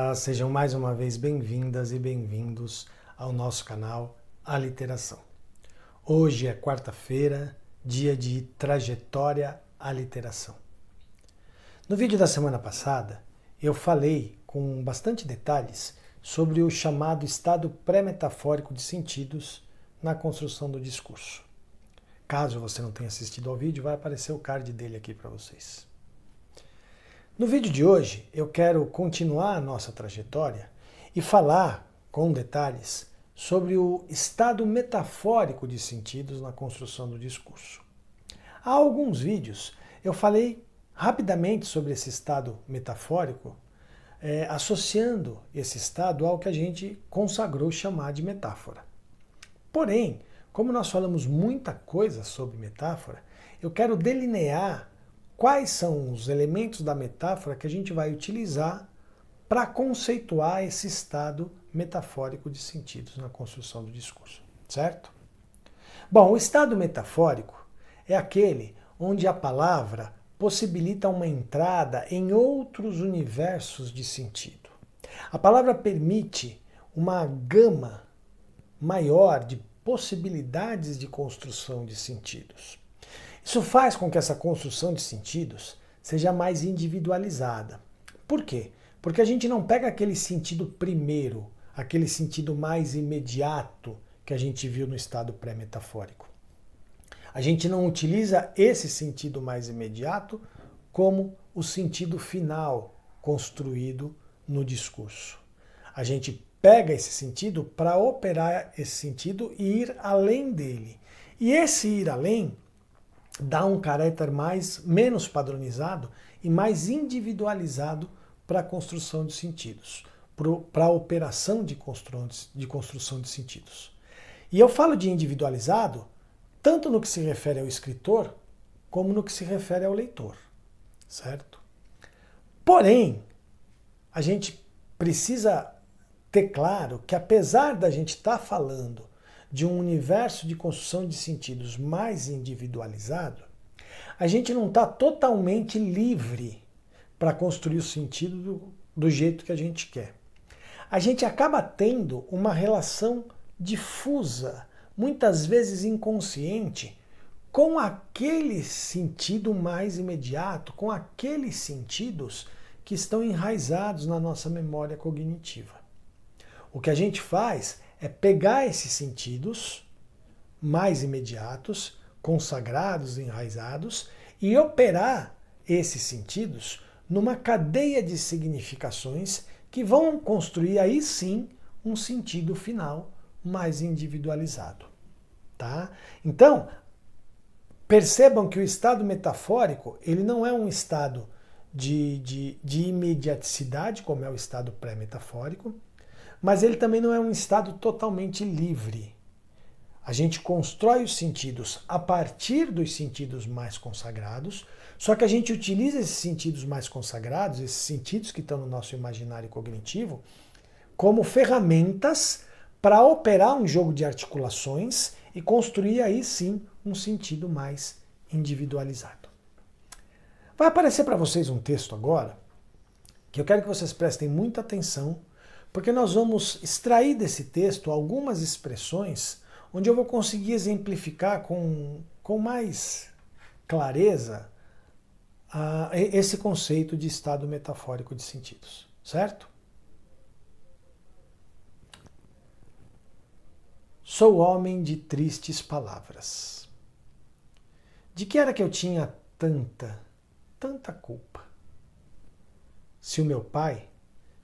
Olá, sejam mais uma vez bem-vindas e bem-vindos ao nosso canal Aliteração. Hoje é quarta-feira, dia de Trajetória Aliteração. No vídeo da semana passada, eu falei com bastante detalhes sobre o chamado estado pré-metafórico de sentidos na construção do discurso. Caso você não tenha assistido ao vídeo, vai aparecer o card dele aqui para vocês. No vídeo de hoje, eu quero continuar a nossa trajetória e falar com detalhes sobre o estado metafórico de sentidos na construção do discurso. Há alguns vídeos eu falei rapidamente sobre esse estado metafórico, associando esse estado ao que a gente consagrou chamar de metáfora. Porém, como nós falamos muita coisa sobre metáfora, eu quero delinear quais são os elementos da metáfora que a gente vai utilizar para conceituar esse estado metafórico de sentidos na construção do discurso, certo? Bom, o estado metafórico é aquele onde a palavra possibilita uma entrada em outros universos de sentido. A palavra permite uma gama maior de possibilidades de construção de sentidos. Isso faz com que essa construção de sentidos seja mais individualizada. Por quê? Porque a gente não pega aquele sentido primeiro, aquele sentido mais imediato que a gente viu no estado pré-metafórico. A gente não utiliza esse sentido mais imediato como o sentido final construído no discurso. A gente pega esse sentido para operar esse sentido e ir além dele. E esse ir além dá um caráter menos padronizado e mais individualizado para a construção de sentidos, para a operação de construção de sentidos. E eu falo de individualizado tanto no que se refere ao escritor, como no que se refere ao leitor, certo? Porém, a gente precisa ter claro que apesar da gente estar falando de um universo de construção de sentidos mais individualizado, a gente não está totalmente livre para construir o sentido do jeito que a gente quer. A gente acaba tendo uma relação difusa, muitas vezes inconsciente, com aquele sentido mais imediato, com aqueles sentidos que estão enraizados na nossa memória cognitiva. O que a gente faz é pegar esses sentidos mais imediatos, consagrados, enraizados, e operar esses sentidos numa cadeia de significações que vão construir aí sim um sentido final mais individualizado. Tá? Então, percebam que o estado metafórico ele não é um estado de imediaticidade, como é o estado pré-metafórico, mas ele também não é um estado totalmente livre. A gente constrói os sentidos a partir dos sentidos mais consagrados, só que a gente utiliza esses sentidos mais consagrados, esses sentidos que estão no nosso imaginário cognitivo, como ferramentas para operar um jogo de articulações e construir aí sim um sentido mais individualizado. Vai aparecer para vocês um texto agora, que eu quero que vocês prestem muita atenção, porque nós vamos extrair desse texto algumas expressões onde eu vou conseguir exemplificar com mais clareza esse conceito de estado metafórico de sentidos, certo? Sou homem de tristes palavras. De que era que eu tinha tanta culpa? Se o meu pai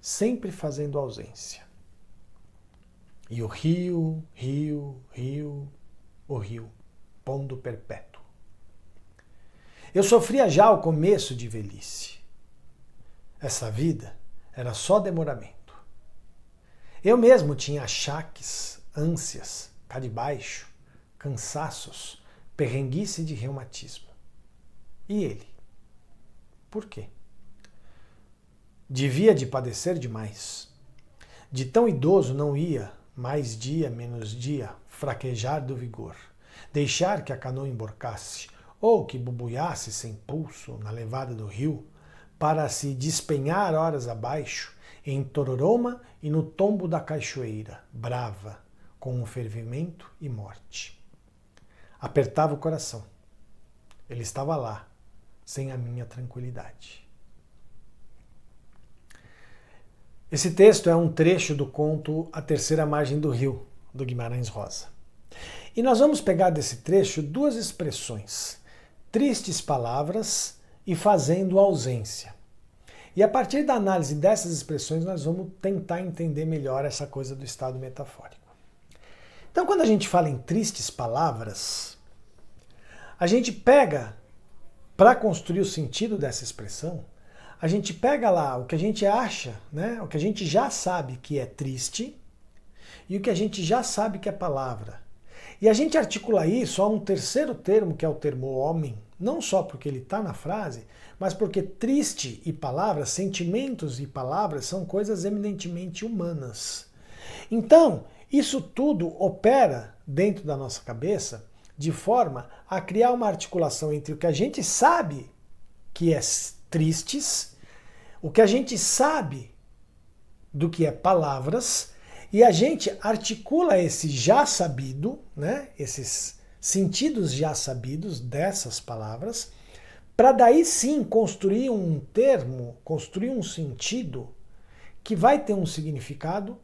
sempre fazendo ausência. E o rio, o rio, pondo perpétuo. Eu sofria já o começo de velhice. Essa vida era só demoramento. Eu mesmo tinha achaques, ânsias, cá de baixo, cansaços, perrenguice de reumatismo. E ele? Por quê? Devia de padecer demais. De tão idoso não ia, mais dia menos dia, fraquejar do vigor, deixar que a canoa emborcasse, ou que bubuiasse sem pulso na levada do rio, para se despenhar horas abaixo em Tororoma e no tombo da cachoeira, brava, com um fervimento e morte. Apertava o coração. Ele estava lá, sem a minha tranquilidade. Esse texto é um trecho do conto A Terceira Margem do Rio, do Guimarães Rosa. E nós vamos pegar desse trecho duas expressões, tristes palavras e fazendo ausência. E a partir da análise dessas expressões nós vamos tentar entender melhor essa coisa do estado metafórico. Então, quando a gente fala em tristes palavras, a gente pega, para construir o sentido dessa expressão, a gente pega lá o que a gente acha, né? O que a gente já sabe que é triste e o que a gente já sabe que é palavra. E a gente articula isso a um terceiro termo, que é o termo homem, não só porque ele está na frase, mas porque triste e palavra, sentimentos e palavras são coisas eminentemente humanas. Então, isso tudo opera dentro da nossa cabeça de forma a criar uma articulação entre o que a gente sabe que é tristes, o que a gente sabe do que é palavras, e a gente articula esse já sabido, né, esses sentidos já sabidos dessas palavras, para daí sim construir um termo, construir um sentido que vai ter um significado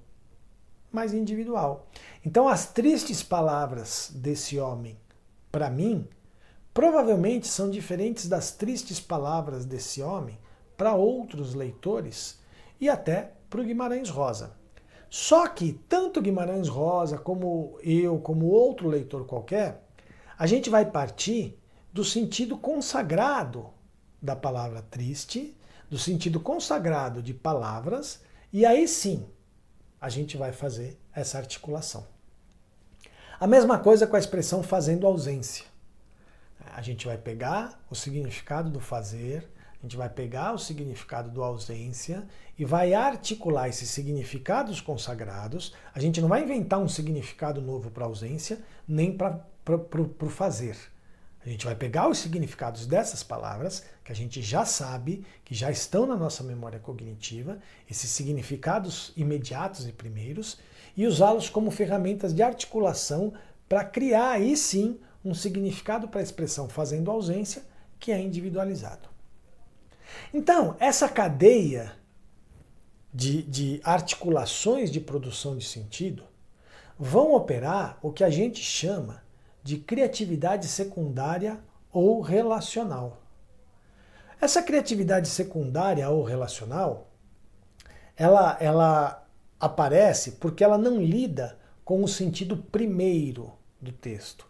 mais individual. Então as tristes palavras desse homem, para mim, provavelmente são diferentes das tristes palavras desse homem para outros leitores e até para o Guimarães Rosa. Só que tanto Guimarães Rosa como eu, como outro leitor qualquer, a gente vai partir do sentido consagrado da palavra triste, do sentido consagrado de palavras, e aí sim a gente vai fazer essa articulação. A mesma coisa com a expressão fazendo ausência. A gente vai pegar o significado do fazer, a gente vai pegar o significado do ausência e vai articular esses significados consagrados. A gente não vai inventar um significado novo para ausência, nem para o fazer. A gente vai pegar os significados dessas palavras, que a gente já sabe, que já estão na nossa memória cognitiva, esses significados imediatos e primeiros, e usá-los como ferramentas de articulação para criar aí sim um significado para a expressão fazendo ausência que é individualizado. Então, essa cadeia de articulações de produção de sentido vão operar o que a gente chama de criatividade secundária ou relacional. Essa criatividade secundária ou relacional, ela aparece porque ela não lida com o sentido primeiro do texto.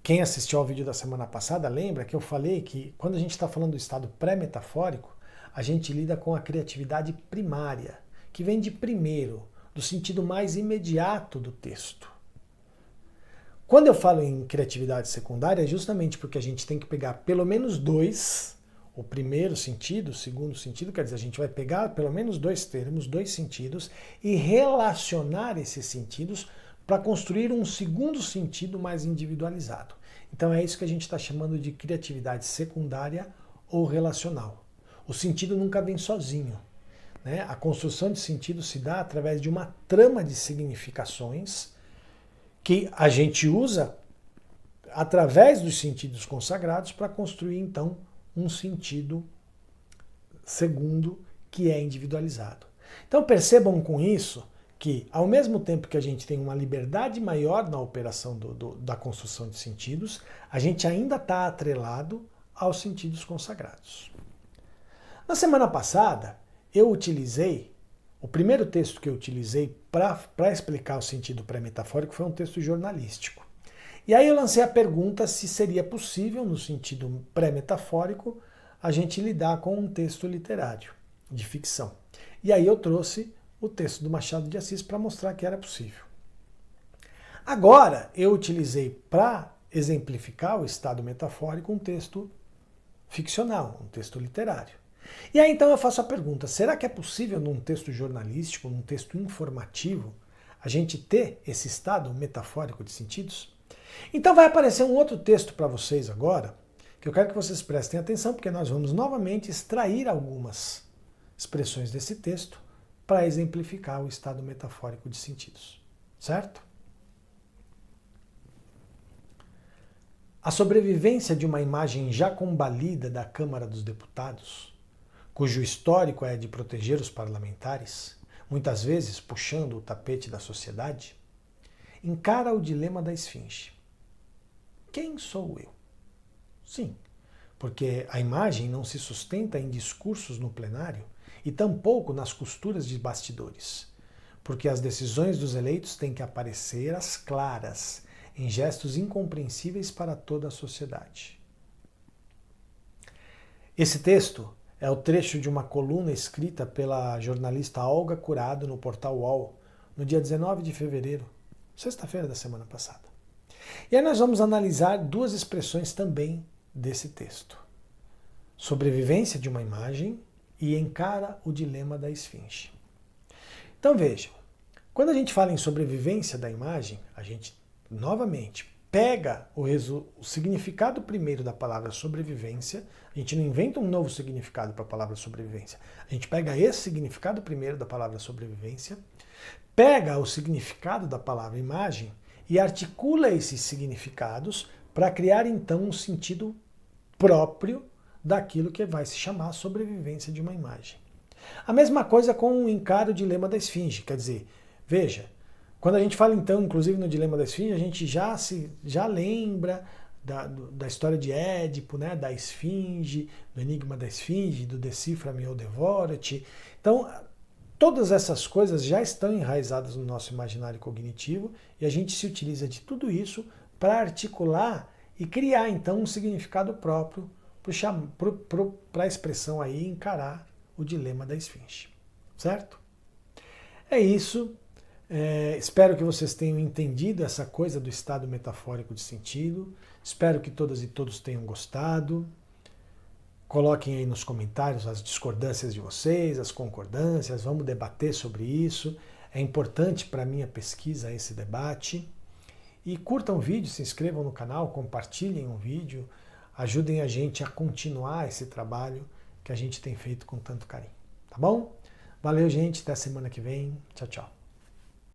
Quem assistiu ao vídeo da semana passada lembra que eu falei que quando a gente está falando do estado pré-metafórico, a gente lida com a criatividade primária, que vem de primeiro, do sentido mais imediato do texto. Quando eu falo em criatividade secundária, é justamente porque a gente tem que pegar pelo menos dois, o primeiro sentido, o segundo sentido, quer dizer, a gente vai pegar pelo menos dois termos, dois sentidos, e relacionar esses sentidos para construir um segundo sentido mais individualizado. Então é isso que a gente está chamando de criatividade secundária ou relacional. O sentido nunca vem sozinho, né? A construção de sentido se dá através de uma trama de significações que a gente usa através dos sentidos consagrados para construir então um sentido segundo que é individualizado. Então percebam com isso que, ao mesmo tempo que a gente tem uma liberdade maior na operação da construção de sentidos, a gente ainda está atrelado aos sentidos consagrados. Na semana passada, eu utilizei, o primeiro texto que eu utilizei para explicar o sentido pré-metafórico foi um texto jornalístico. E aí eu lancei a pergunta se seria possível, no sentido pré-metafórico, a gente lidar com um texto literário, de ficção. E aí eu trouxe o texto do Machado de Assis para mostrar que era possível. Agora, eu utilizei para exemplificar o estado metafórico um texto ficcional, um texto literário. E aí então eu faço a pergunta, será que é possível num texto jornalístico, num texto informativo, a gente ter esse estado metafórico de sentidos? Então vai aparecer um outro texto para vocês agora, que eu quero que vocês prestem atenção, porque nós vamos novamente extrair algumas expressões desse texto para exemplificar o estado metafórico de sentidos. Certo? A sobrevivência de uma imagem já combalida da Câmara dos Deputados, cujo histórico é de proteger os parlamentares, muitas vezes puxando o tapete da sociedade, encara o dilema da esfinge. Quem sou eu? Sim, porque a imagem não se sustenta em discursos no plenário e tampouco nas costuras de bastidores, porque as decisões dos eleitos têm que aparecer às claras, em gestos incompreensíveis para toda a sociedade. Esse texto é o trecho de uma coluna escrita pela jornalista Olga Curado no portal UOL, no dia 19 de fevereiro, sexta-feira da semana passada. E aí nós vamos analisar duas expressões também desse texto. Sobrevivência de uma imagem e encara o dilema da esfinge. Então vejam, quando a gente fala em sobrevivência da imagem, a gente novamente pega o significado primeiro da palavra sobrevivência, a gente não inventa um novo significado para a palavra sobrevivência, a gente pega esse significado primeiro da palavra sobrevivência, pega o significado da palavra imagem e articula esses significados para criar então um sentido próprio daquilo que vai se chamar sobrevivência de uma imagem. A mesma coisa com o encaro o dilema da esfinge, quer dizer, veja, quando a gente fala então, inclusive no dilema da esfinge, a gente já lembra da história de Édipo, né, da esfinge, do enigma da esfinge, do decifra-me ou devora-te. Então, todas essas coisas já estão enraizadas no nosso imaginário cognitivo e a gente se utiliza de tudo isso para articular e criar então um significado próprio para a expressão aí encarar o dilema da esfinge. Certo? É isso. Espero que vocês tenham entendido essa coisa do estado metafórico de sentido. Espero que todas e todos tenham gostado. Coloquem aí nos comentários as discordâncias de vocês, as concordâncias, vamos debater sobre isso. É importante para a minha pesquisa esse debate. E curtam o vídeo, se inscrevam no canal, compartilhem o vídeo, ajudem a gente a continuar esse trabalho que a gente tem feito com tanto carinho. Tá bom? Valeu, gente. Até semana que vem. Tchau, tchau.